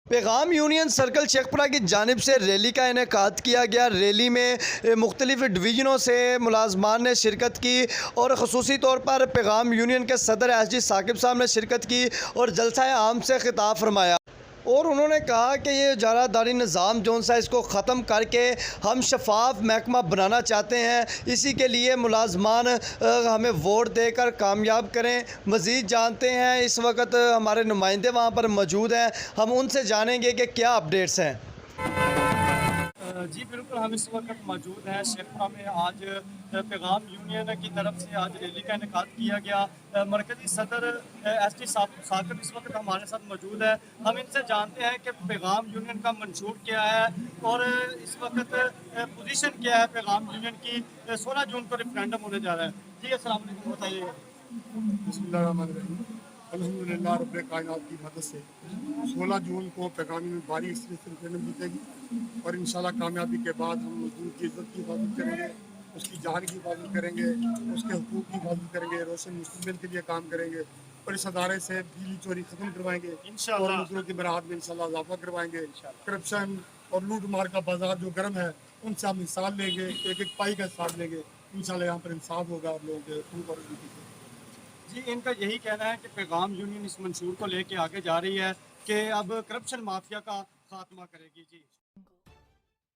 پیغام union circle شیخپورہ کی جانب سے ریلی کا انعقاد کیا گیا۔ ریلی میں مختلف ڈویژنوں سے ملازمان نے شرکت کی اور خصوصی طور پر پیغام یونین کے صدر ایس جی ثاقب صاحب نے شرکت کی اور جلسہ عام سے خطاب فرمایا اور انہوں نے کہا کہ یہ اجارہ داری نظام جو ہے اس کو ختم کر کے ہم شفاف محکمہ بنانا چاہتے ہیں۔ اسی کے لیے ملازمان ہمیں ووٹ دے کر کامیاب کریں۔ مزید جانتے ہیں اس وقت ہمارے نمائندے وہاں پر موجود ہیں، ہم ان سے جانیں گے کہ کیا اپڈیٹس ہیں۔ جی بالکل، ہم اس وقت موجود ہیں شیخپورہ میں۔ آج پیغام یونین کی طرف سے آج ریلی کا انعقاد کیا گیا۔ مرکزی صدر ایس ٹی ثاقب اس وقت ہمارے ساتھ موجود ہے۔ ہم ان سے جانتے ہیں کہ پیغام یونین کا منشور کیا ہے اور اس وقت پوزیشن کیا ہے پیغام یونین کی۔ 16 جون کو ریفرینڈم ہونے جا رہا ہے۔ جی السلام علیکم، بتائیے۔ بسم اللہ الرحمن الرحیم۔ الحمدللہ رب کائنات کی مدد سے 16 جون کو پیغام میں بھاری اکثریت سے ریفرینڈم جیتے گی اور انشاءاللہ کامیابی کے بعد ہم مزدور کی عزت کی حفاظت کریں گے، اس کی جان کی حفاظت کریں گے، اس کے حقوق کی حفاظت کریں گے، روشن مستقبل کے لیے کام کریں گے اور اس ادارے سے بجلی چوری ختم کروائیں گے اور مزدوروں کی براعت میں انشاءاللہ اضافہ کروائیں گے۔ کرپشن اور لوٹ مار کا بازار جو گرم ہے ان سے ہم حساب لیں گے، ایک ایک پائی کا حساب لیں گے۔ انشاءاللہ یہاں پر انصاف ہوگا اور لوگوں کے حقوق اور جی ان کا یہی کہنا ہے کہ پیغام یونین اس منشور کو لے کے آگے جا رہی ہے کہ اب کرپشن مافیا کا خاتمہ کرے گی۔ جی